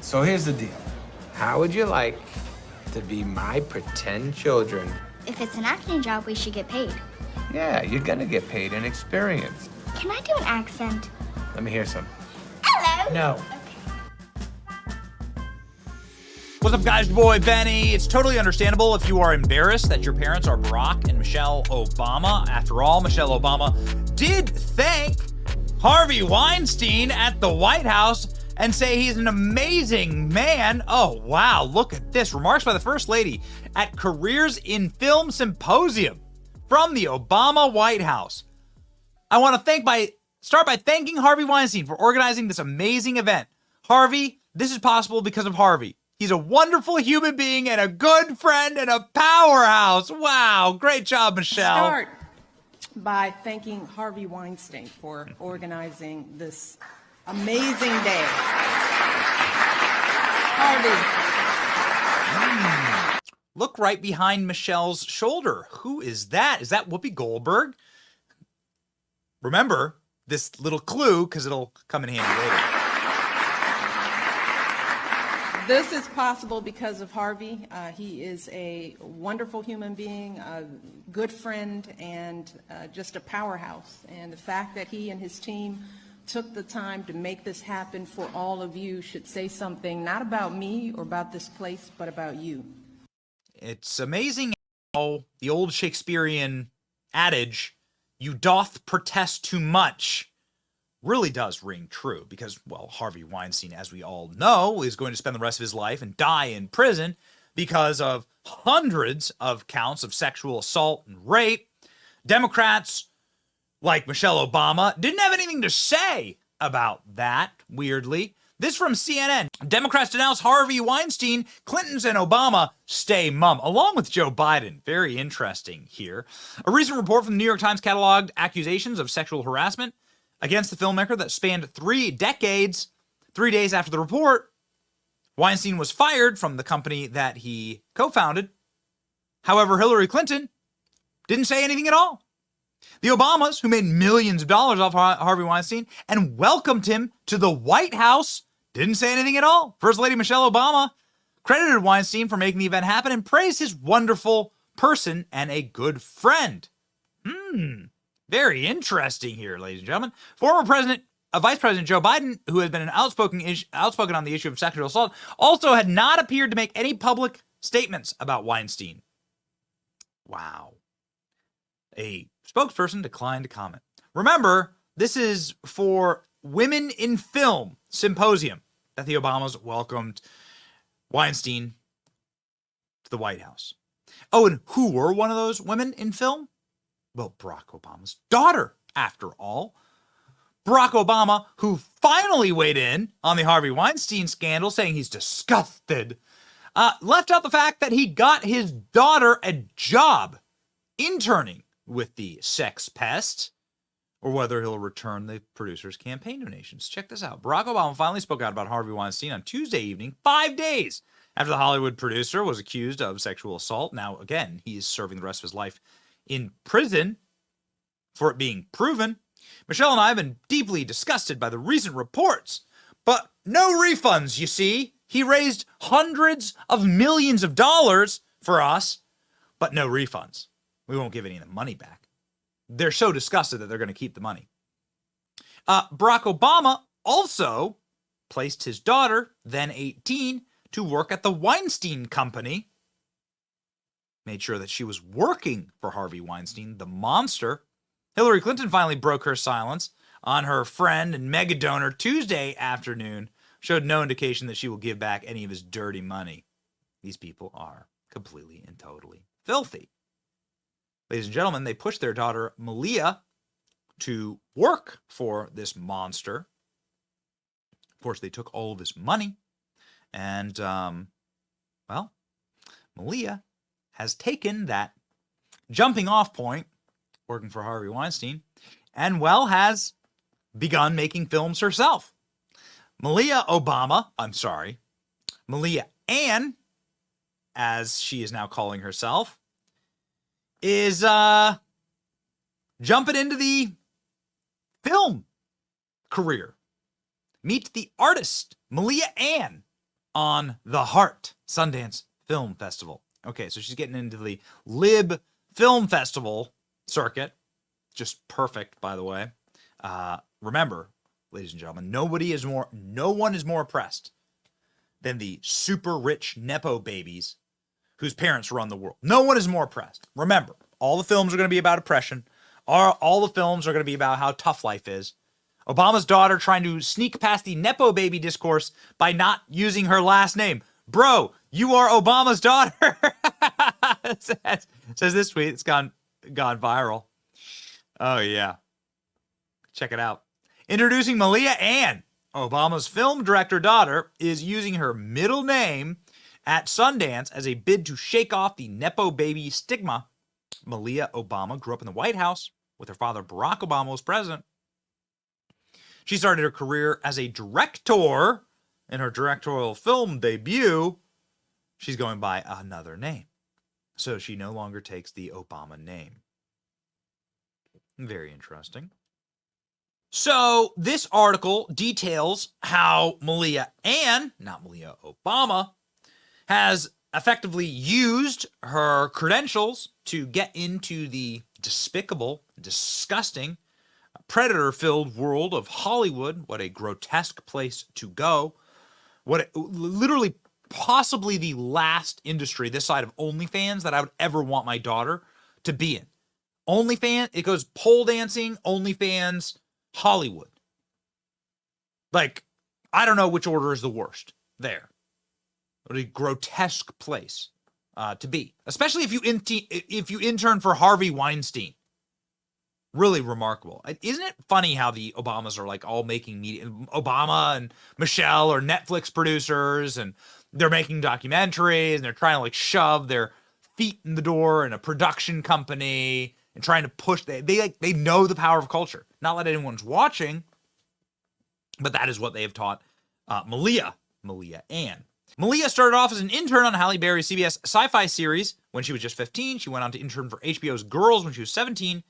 So here's the deal. How would you like to be my pretend children? If it's an acting job, we should get paid. Yeah, you're gonna get paid in experience. Can I do an accent? Let me hear some. Hello. No. What's up, guys? Your boy Benny. It's totally understandable if you are embarrassed that your parents are Barack and Michelle Obama. After all, Michelle Obama did thank Harvey Weinstein at the White House and say he's an amazing man. Oh, wow. Look at this. Remarks by the First Lady at Careers in Film Symposium from the Obama White House. I want to start by thanking Harvey Weinstein for organizing this amazing event. Harvey, this is possible because of Harvey. He's a wonderful human being and a good friend and a powerhouse. Wow. Great job, Michelle. Start by thanking Harvey Weinstein for organizing this amazing day. Harvey. Look right behind Michelle's shoulder. Who is that? Is that Whoopi Goldberg? Remember this little clue because it'll come in handy later. This is possible because of Harvey. He is a wonderful human being, a good friend, and just a powerhouse. And the fact that he and his team took the time to make this happen for all of you should say something not about me or about this place, but about you. It's amazing how the old Shakespearean adage, "You doth protest too much," really does ring true because, well, Harvey Weinstein, as we all know, is going to spend the rest of his life and die in prison because of hundreds of counts of sexual assault and rape. Democrats, like Michelle Obama, didn't have anything to say about that, weirdly. This from CNN. Democrats denounce Harvey Weinstein. Clintons and Obama stay mum, along with Joe Biden. Very interesting here. A recent report from the New York Times cataloged accusations of sexual harassment against the filmmaker that spanned 3 decades. 3 days after the report, Weinstein was fired from the company that he co-founded. However, Hillary Clinton didn't say anything at all. The Obamas, who made millions of dollars off Harvey Weinstein and welcomed him to the White House, didn't say anything at all. First Lady Michelle Obama credited Weinstein for making the event happen and praised his wonderful person and a good friend. Very interesting here, ladies and gentlemen. Former Vice President Joe Biden, who has been outspoken on the issue of sexual assault, also had not appeared to make any public statements about Weinstein. Wow. A spokesperson declined to comment. Remember, this is for Women in Film Symposium that the Obamas welcomed Weinstein to the White House. Oh, and who were one of those women in film? Well, Barack Obama's daughter, after all. Barack Obama, who finally weighed in on the Harvey Weinstein scandal, saying he's disgusted, left out the fact that he got his daughter a job interning with the sex pest, or whether he'll return the producer's campaign donations. Check this out. Barack Obama finally spoke out about Harvey Weinstein on Tuesday evening, 5 days after the Hollywood producer was accused of sexual assault. Now, again, he is serving the rest of his life in prison for it being proven. Michelle and I have been deeply disgusted by the recent reports, but no refunds, you see. He raised hundreds of millions of dollars for us, but no refunds. We won't give any of the money back. They're so disgusted that they're going to keep the money. Barack Obama also placed his daughter, then 18, to work at the Weinstein Company. Made sure that she was working for Harvey Weinstein, the monster. Hillary Clinton finally broke her silence on her friend and mega donor Tuesday afternoon. Showed no indication that she will give back any of his dirty money. These people are completely and totally filthy. Ladies and gentlemen, they pushed their daughter, Malia, to work for this monster. Of course, they took all of his money. And, well, Malia has taken that jumping off point, working for Harvey Weinstein, and, well, has begun making films herself. Malia Ann, as she is now calling herself, is jumping into the film career. Meet the artist, Malia Ann, on the Heart Sundance Film Festival. Okay, so she's getting into the Lib Film Festival circuit. Just perfect, by the way. Remember, ladies and gentlemen, no one is more oppressed than the super rich Nepo babies whose parents run the world. No one is more oppressed. Remember, all the films are going to be about oppression. All the films are going to be about how tough life is. Obama's daughter trying to sneak past the Nepo baby discourse by not using her last name. Bro, you are Obama's daughter. says this tweet. It's gone viral. Oh, yeah. Check it out. Introducing Malia Ann. Obama's film director daughter is using her middle name at Sundance as a bid to shake off the Nepo baby stigma. Malia Obama grew up in the White House with her father Barack Obama was president. She started her career as a director. In her directorial film debut, she's going by another name. So she no longer takes the Obama name. Very interesting. So this article details how Malia Ann, not Malia Obama, has effectively used her credentials to get into the despicable, disgusting, predator-filled world of Hollywood. What a grotesque place to go. Literally possibly the last industry this side of OnlyFans that I would ever want my daughter to be in. OnlyFans, it goes pole dancing, OnlyFans, Hollywood. Like, I don't know which order is the worst there. What a grotesque place to be, especially if you intern for Harvey Weinstein. Really remarkable. Isn't it funny how the Obamas are like all making media? Obama and Michelle are Netflix producers, and they're making documentaries, and they're trying to like shove their feet in the door in a production company and trying to push. They know the power of culture. Not that anyone's watching, but that is what they have taught Malia Ann. Malia started off as an intern on Halle Berry's CBS sci-fi series when she was just 15. She went on to intern for HBO's Girls when she was 17.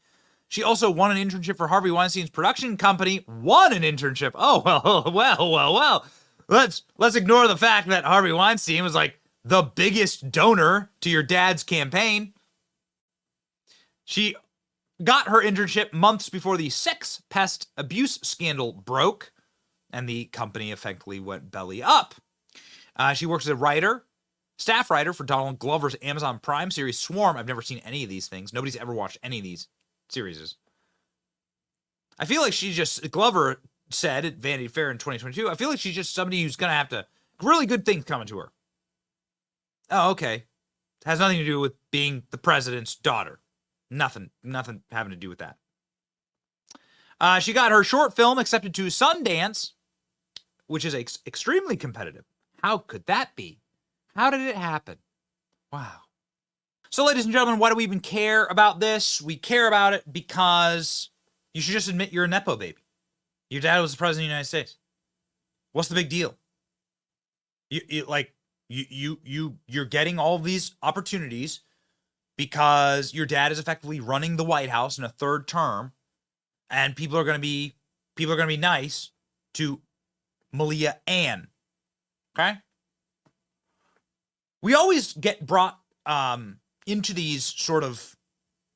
She also won an internship for Harvey Weinstein's production company. Won an internship. Oh, well. Let's ignore the fact that Harvey Weinstein was like the biggest donor to your dad's campaign. She got her internship months before the sex pest abuse scandal broke, and the company effectively went belly up. She works as a staff writer for Donald Glover's Amazon Prime series Swarm. I've never seen any of these things. Nobody's ever watched any of these series. I feel like Glover said at Vanity Fair in 2022, I feel like she's just somebody who's going to have to, really good things coming to her. Oh, okay. It has nothing to do with being the president's daughter. Nothing having to do with that. She got her short film accepted to Sundance, which is extremely competitive. How could that be? How did it happen? Wow. So, ladies and gentlemen, why do we even care about this? We care about it because you should just admit you're a Nepo baby. Your dad was the president of the United States. What's the big deal? You're getting all these opportunities because your dad is effectively running the White House in a third term, and people are going to be nice to Malia Ann. Okay? We always get brought into these sort of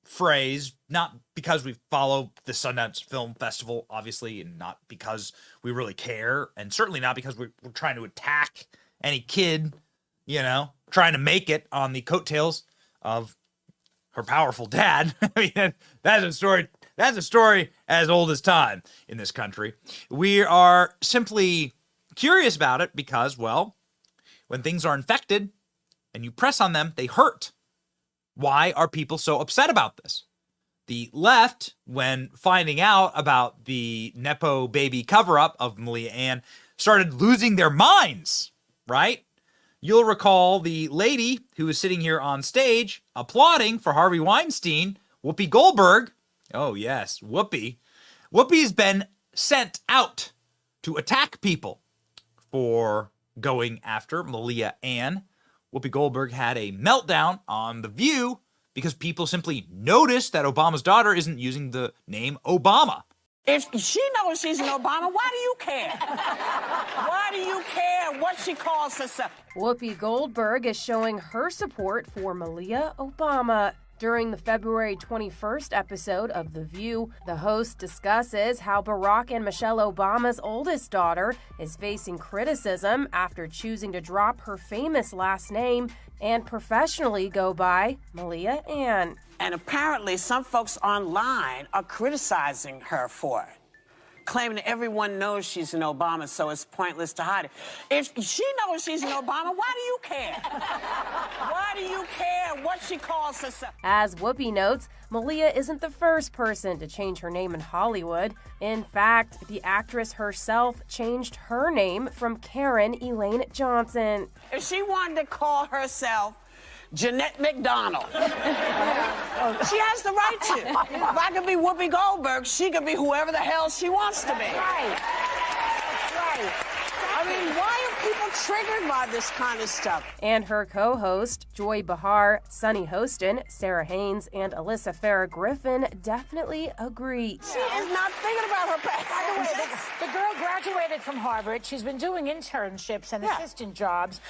phrase, not because we follow the Sundance Film Festival, obviously, and not because we really care, and certainly not because we're trying to attack any kid, trying to make it on the coattails of her powerful dad. I mean, that's a story as old as time in this country. We are simply curious about it because, well, when things are infected and you press on them, they hurt. Why are people so upset about this? The left, when finding out about the Nepo baby cover-up of Malia Ann, started losing their minds, right? You'll recall the lady who was sitting here on stage applauding for Harvey Weinstein, Whoopi Goldberg. Oh, yes, Whoopi. Whoopi's been sent out to attack people for going after Malia Ann. Whoopi Goldberg had a meltdown on The View because people simply noticed that Obama's daughter isn't using the name Obama. If she knows she's an Obama, why do you care? Why do you care what she calls herself? Whoopi Goldberg is showing her support for Malia Obama. During the February 21st episode of The View, the host discusses how Barack and Michelle Obama's oldest daughter is facing criticism after choosing to drop her famous last name and professionally go by Malia Ann. And apparently some folks online are criticizing her for it, claiming that everyone knows she's an Obama, so it's pointless to hide it. If she knows she's an Obama, why do you care? Why do you care what she calls herself? As Whoopi notes, Malia isn't the first person to change her name in Hollywood. In fact, the actress herself changed her name from Karen Elaine Johnson. If she wanted to call herself Jeanette McDonald, she has the right to. If I could be Whoopi Goldberg, she could be whoever the hell she wants to be. Right. Right. I mean, why are people triggered by this kind of stuff? And her co-host, Joy Behar, Sunny Hostin, Sarah Haynes, and Alyssa Farah Griffin definitely agree. She is not thinking about her past. By the way, the girl graduated from Harvard. She's been doing internships and assistant jobs.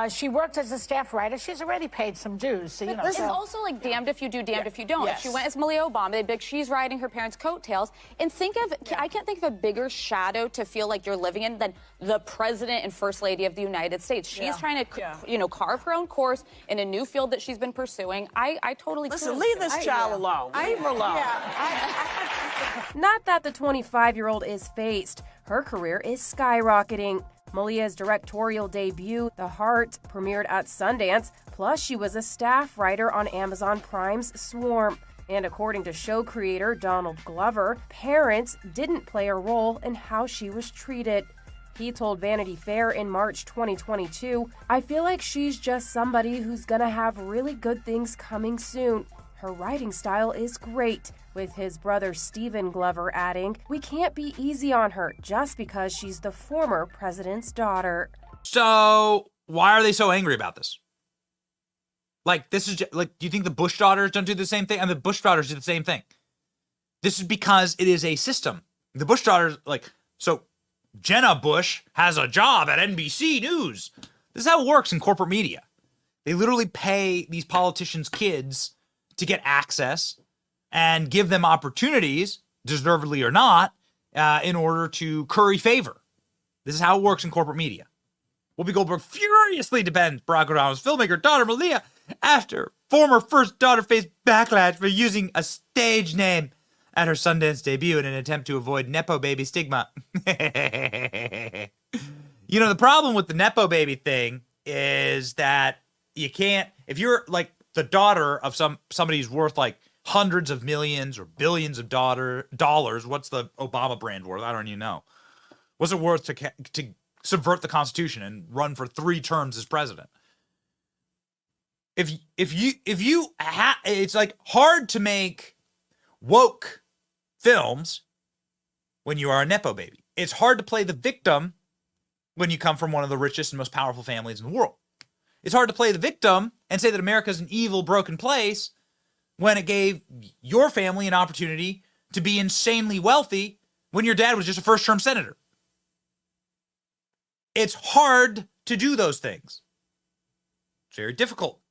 She worked as a staff writer. She's already paid some dues. So, you know. This is also like damned if you do, damned if you don't. Yes. If she went as Malia Obama, they'd be like, she's riding her parents' coattails. And think of, I can't think of a bigger shadow to feel like you're living in than the president and first lady of the United States. She's trying to, carve her own course in a new field that she's been pursuing. I totally Listen, leave this child alone. Leave her alone. Not that the 25-year-old is faced. Her career is skyrocketing. Malia's directorial debut, The Heart, premiered at Sundance. Plus, she was a staff writer on Amazon Prime's Swarm. And according to show creator Donald Glover, parents didn't play a role in how she was treated. He told Vanity Fair in March 2022, "I feel like she's just somebody who's gonna have really good things coming soon. Her writing style is great," with his brother Stephen Glover adding, "We can't be easy on her just because she's the former president's daughter." So why are they so angry about this? Like, this is just, like, do you think the Bush daughters don't do the same thing? And the Bush daughters do the same thing. This is because it is a system. The Bush daughters, so Jenna Bush has a job at NBC News. This is how it works in corporate media. They literally pay these politicians' kids to get access and give them opportunities, deservedly or not, in order to curry favor. This is how it works in corporate media. Whoopi Goldberg furiously defends Barack Obama's filmmaker daughter Malia after former first daughter faced backlash for using a stage name at her Sundance debut in an attempt to avoid Nepo baby stigma. The problem with the Nepo baby thing is that you can't, if you're like the daughter of somebody who's worth like hundreds of millions or billions of dollars, what's the Obama brand worth? I don't even know. What's it worth to subvert the Constitution and run for 3 terms as president? It's like hard to make woke films when you are a Nepo baby. It's hard to play the victim when you come from one of the richest and most powerful families in the world. It's hard to play the victim and say that America is an evil, broken place when it gave your family an opportunity to be insanely wealthy when your dad was just a first-term senator. It's hard to do those things. It's very difficult.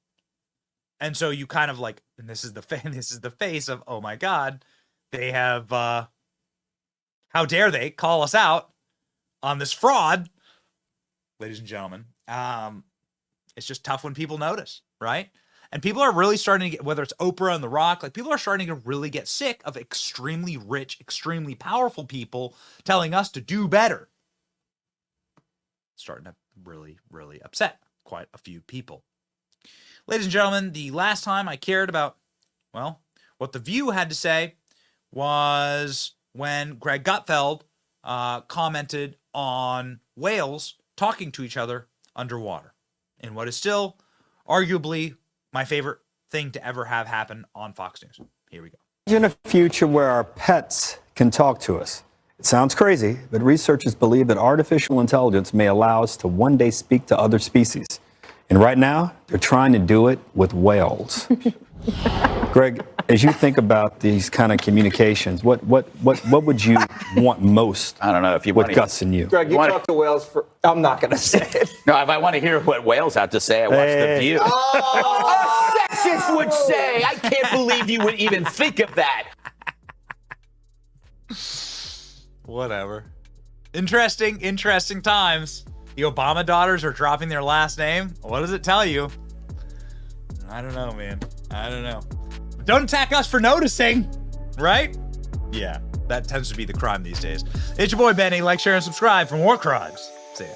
And so you kind of like, and this is the face of, oh my God, they have, how dare they call us out on this fraud, ladies and gentlemen. It's just tough when people notice, right? And people are really starting to get, whether it's Oprah and The Rock, like people are starting to really get sick of extremely rich, extremely powerful people telling us to do better. Starting to really, really upset quite a few people. Ladies and gentlemen, the last time I cared about, well, what The View had to say was when Greg Gutfeld commented on whales talking to each other underwater in what is still arguably my favorite thing to ever have happen on Fox News. Here we go. Imagine a future where our pets can talk to us. It sounds crazy, but researchers believe that artificial intelligence may allow us to one day speak to other species. And right now, they're trying to do it with whales. Greg, as you think about these kind of communications, what would you want most? I don't know if you with want Gus and you. Greg, you talk to Wales for. I'm not going to say it. No, if I want to hear what Wales have to say, I watch The View. Oh! A sexist would say. I can't believe you would even think of that. Whatever. Interesting times. The Obama daughters are dropping their last name. What does it tell you? I don't know, man. I don't know. Don't attack us for noticing, right? Yeah, that tends to be the crime these days. It's your boy Benny. Like, share, and subscribe for more crimes. See ya.